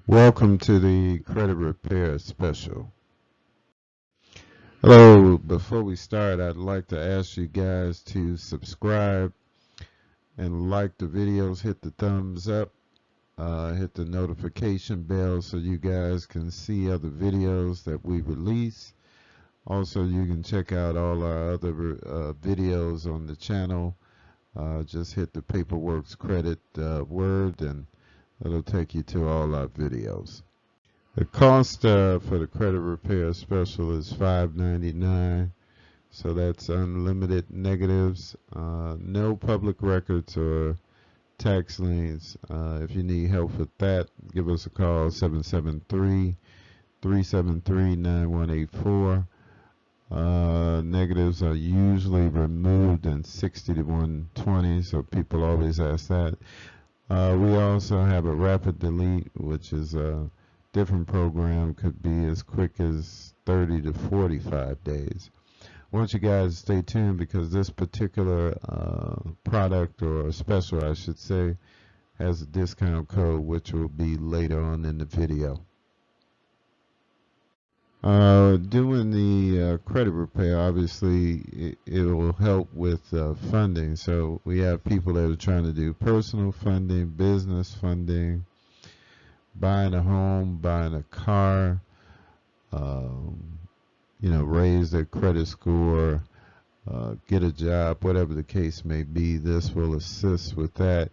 Welcome to the credit repair special. Hello, before we start, I'd like to ask you guys to subscribe and like the videos, hit the thumbs up, hit the notification bell so you guys can see other videos that we release. Also, you can check out all our other videos on the channel. Just hit the PAPERWERKS credit word and it'll take you to all our videos. The cost for the credit repair special is $5.99, so that's unlimited negatives, no public records or tax liens. If you need help with that, give us a call, 773-373-9184. Negatives are usually removed in 60 to 120, so people always ask that. We also have a rapid delete, which is a different program, could be as quick as 30 to 45 days. I want you guys to stay tuned because this particular product, or special I should say, has a discount code which will be later on in the video. Doing the credit repair, obviously it will help with funding. So we have people that are trying to do personal funding, business funding, buying a home, buying a car, raise their credit score, get a job, whatever the case may be. This will assist with that.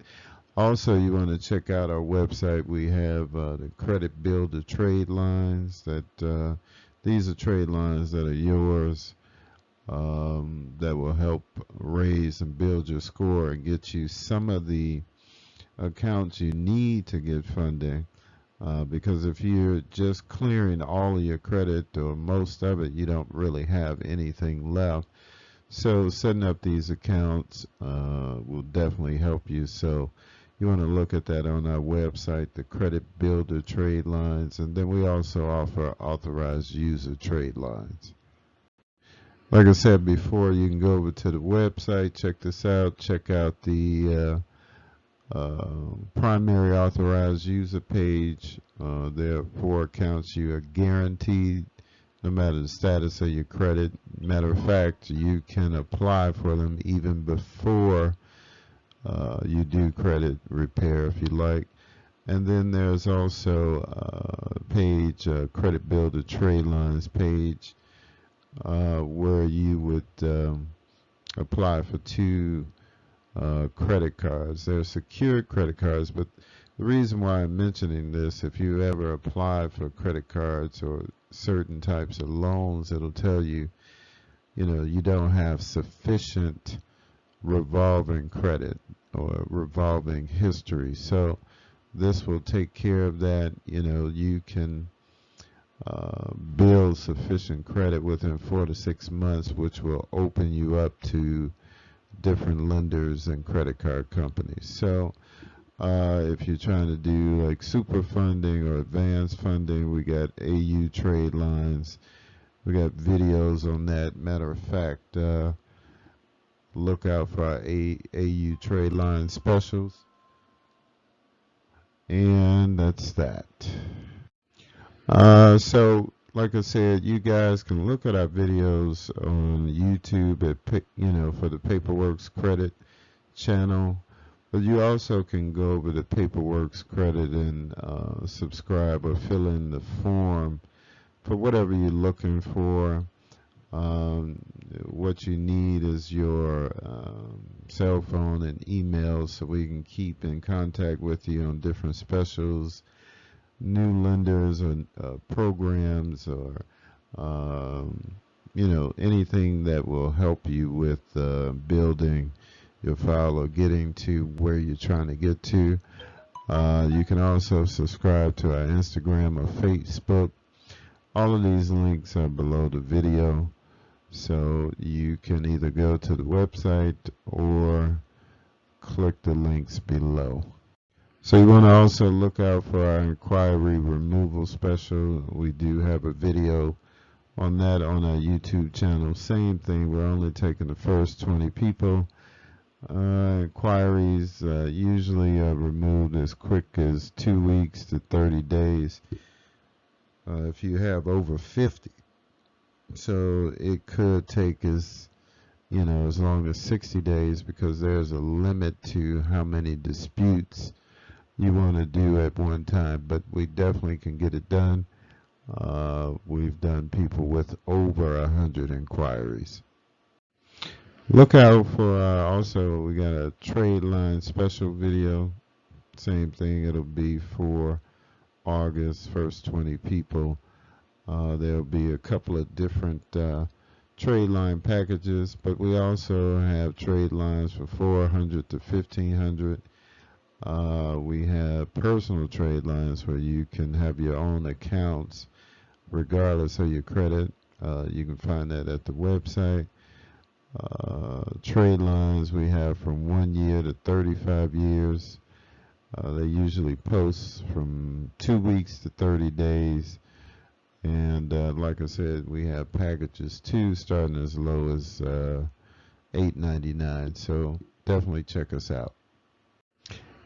Also, you want to check out our website. We have the Credit Builder trade lines. These are trade lines that are yours, that will help raise and build your score and get you some of the accounts you need to get funding. Because if you're just clearing all of your credit or most of it, you don't really have anything left. So setting up these accounts will definitely help you. So you want to look at that on our website, the Credit Builder trade lines, and then we also offer authorized user trade lines. Like I said before, you can go over to the website, check this out, check out the primary authorized user page. There are 4 accounts you are guaranteed no matter the status of your credit. Matter of fact, you can apply for them even before you do credit repair if you like. And then there's also a page, Credit Builder Trade Lines page, where you would apply for 2 credit cards. They're secured credit cards, but the reason why I'm mentioning this, if you ever apply for credit cards or certain types of loans, it'll tell you, you don't have sufficient revolving credit or revolving history. So this will take care of that. You can build sufficient credit within 4 to 6 months, which will open you up to different lenders and credit card companies. So if you're trying to do like super funding or advanced funding, we got AU trade lines. We got videos on that. Matter of fact, look out for our AU trade line specials. And that's that. So like I said, you guys can look at our videos on YouTube at for the PAPERWERKS credit channel, but you also can go over to PAPERWERKS credit and subscribe or fill in the form for whatever you're looking for. What you need is your cell phone and email so we can keep in contact with you on different specials, new lenders or programs, or anything that will help you with building your file or getting to where you're trying to get to. You can also subscribe to our Instagram or Facebook. All of these links are below the video, so you can either go to the website or click the links below. So you want to also look out for our inquiry removal special. We do have a video on that on our YouTube channel. Same thing, we're only taking the first 20 people. Inquiries usually are removed as quick as 2 weeks to 30 days if you have over 50. So it could take as long as 60 days, because there's a limit to how many disputes you want to do at one time. But we definitely can get it done. We've done people with over 100 inquiries. Look out for also, we got a trade line special video. Same thing, it'll be for August, first 20 people. There'll be a couple of different trade line packages, but we also have trade lines for 400 to 1500. We have personal trade lines where you can have your own accounts regardless of your credit. You can find that at the website. Trade lines we have from 1 year to 35 years. They usually post from 2 weeks to 30 days. And like I said, we have packages too, starting as low as $8.99. So definitely check us out.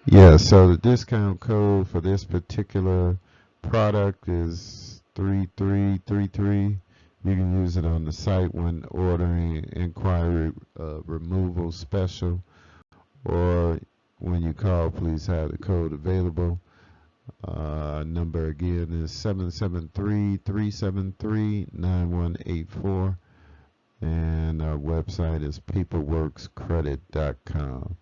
Yeah, so the discount code for this particular product is 3333. You can use it on the site when ordering inquiry removal special, or when you call, please have the code available. Number again is 773-373-9184, and our website is paperworkscredit.com.